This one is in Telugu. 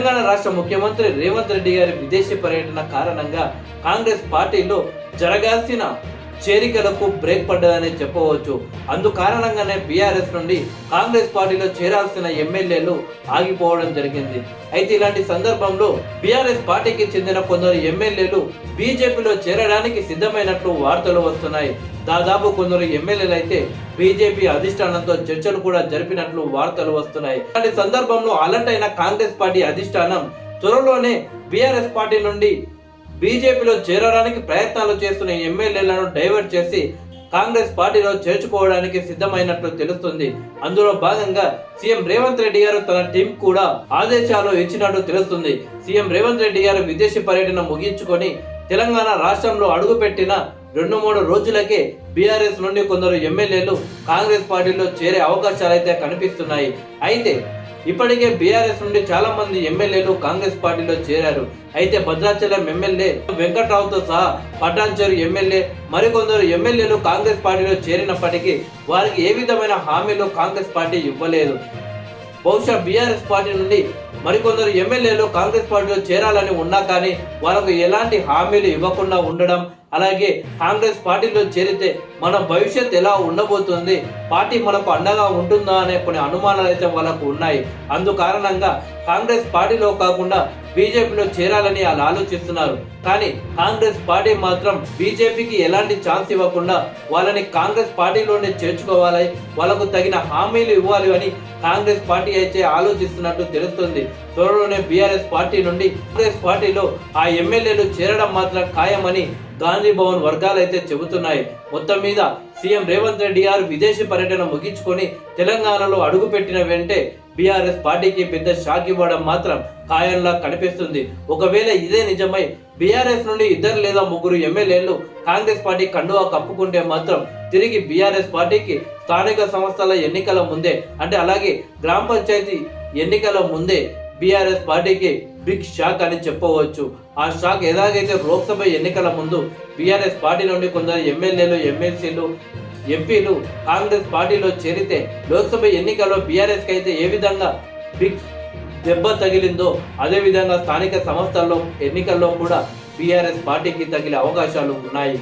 తెలంగాణ రాష్ట్ర ముఖ్యమంత్రి రేవంత్ రెడ్డి గారి విదేశీ పర్యటన కారణంగా కాంగ్రెస్ పార్టీలో జరగాల్సిన చేరికలకు బ్రేక్ పడ్డదని చెప్పవచ్చు. అందు కారణంగానే బీఆర్ఎస్ నుండి కాంగ్రెస్ పార్టీలో చేరాల్సిన ఎమ్మెల్యేలు ఆగిపోవడం జరిగింది. అయితే ఇలాంటి సందర్భంలో బీఆర్ఎస్ పార్టీకి చెందిన కొందరు ఎమ్మెల్యేలు బీజేపీలో చేరడానికి సిద్ధమైనట్లు వార్తలు వస్తున్నాయి. దాదాపు కొందరు ఎమ్మెల్యేలు అయితే బీజేపీ అధిష్టానంతో చర్చలు కూడా జరిపినట్లు వార్తలు వస్తున్నాయి. ఇలాంటి సందర్భంలో అలర్ట్ అయిన కాంగ్రెస్ పార్టీ అధిష్టానం త్వరలోనే బీఆర్ఎస్ పార్టీ నుండి బీజేపీలో చేరడానికి ప్రయత్నాలు చేస్తున్న ఎమ్మెల్యేలను డైవర్ట్ చేసి కాంగ్రెస్ పార్టీలో చేర్చుకోవడానికి సిద్ధమైనట్లు తెలుస్తుంది. అందులో భాగంగా సీఎం రేవంత్ రెడ్డి గారు తన టీం కూడా ఆదేశాలు ఇచ్చినట్టు తెలుస్తుంది. సీఎం రేవంత్ రెడ్డి గారు విదేశీ పర్యటన ముగించుకొని తెలంగాణ రాష్ట్రంలో అడుగుపెట్టిన 2-3 రోజులకే బీఆర్ఎస్ నుండి కొందరు ఎమ్మెల్యేలు కాంగ్రెస్ పార్టీలో చేరే అవకాశాలు అయితే కనిపిస్తున్నాయి. అయితే ఇప్పటికే బీఆర్ఎస్ నుండి చాలా మంది ఎమ్మెల్యేలు కాంగ్రెస్ పార్టీలో చేరారు. అయితే భద్రాచలం ఎమ్మెల్యే వెంకట్రావుతో సహా పటాన్చెరు ఎమ్మెల్యే మరికొందరు ఎమ్మెల్యేలు కాంగ్రెస్ పార్టీలో చేరినప్పటికీ వారికి ఏ విధమైన హామీలు కాంగ్రెస్ పార్టీ ఇవ్వలేదు. బహుశా బీఆర్ఎస్ పార్టీ నుండి మరికొందరు ఎమ్మెల్యేలు కాంగ్రెస్ పార్టీలో చేరాలని ఉన్నా కానీ వాళ్ళకు ఎలాంటి హామీలు ఇవ్వకుండా ఉండడం, అలాగే కాంగ్రెస్ పార్టీలో చేరితే మన భవిష్యత్ ఎలా ఉండబోతుంది, పార్టీ మనకు అండగా ఉంటుందా అనే కొన్ని అనుమానాలు అయితే వాళ్ళకు ఉన్నాయి. అందు కారణంగా కాంగ్రెస్ పార్టీలో కాకుండా బీజేపీలో చేరాలని వాళ్ళు ఆలోచిస్తున్నారు. కానీ కాంగ్రెస్ పార్టీ మాత్రం బీజేపీకి ఎలాంటి ఛాన్స్ ఇవ్వకుండా వాళ్ళని కాంగ్రెస్ పార్టీలోనే చేర్చుకోవాలి, వాళ్ళకు తగిన హామీలు ఇవ్వాలి అని కాంగ్రెస్ పార్టీ అయితే ఆలోచిస్తున్నట్టు తెలుస్తుంది. త్వరలోనే బీఆర్ఎస్ పార్టీ నుండి కాంగ్రెస్ పార్టీలో ఆ ఎమ్మెల్యేలు చేరడం మాత్రం ఖాయమని గాంధీ భవన్ వర్గాలు అయితే చెబుతున్నాయి. మొత్తం మీద సీఎం రేవంత్ రెడ్డి గారు విదేశీ పర్యటన ముగించుకొని తెలంగాణలో అడుగుపెట్టిన వెంటే బీఆర్ఎస్ పార్టీకి పెద్ద షాక్ ఇవ్వడం మాత్రం ఖాయంలా కనిపిస్తుంది. ఒకవేళ ఇదే నిజమై బీఆర్ఎస్ నుండి 2 లేదా 3 ఎమ్మెల్యేలు కాంగ్రెస్ పార్టీ కండువా కప్పుకుంటే మాత్రం తిరిగి బీఆర్ఎస్ పార్టీకి స్థానిక సంస్థల ఎన్నికల ముందే అంటే అలాగే గ్రామ పంచాయతీ ఎన్నికల ముందే బీఆర్ఎస్ పార్టీకి బిగ్ షాక్ అని చెప్పవచ్చు. ఆ షాక్ ఎలాగైతే లోక్సభ ఎన్నికల ముందు బీఆర్ఎస్ పార్టీ నుండి కొందరు ఎమ్మెల్యేలు, ఎమ్మెల్సీలు, ఎంపీలు కాంగ్రెస్ పార్టీలో చేరితే లోక్సభ ఎన్నికల్లో బీఆర్ఎస్కి అయితే ఏ విధంగా బిగ్ దెబ్బ తగిలిందో అదే విధంగా స్థానిక సంస్థల్లో ఎన్నికల్లో కూడా బీఆర్ఎస్ పార్టీకి తగిలే అవకాశాలు ఉన్నాయి.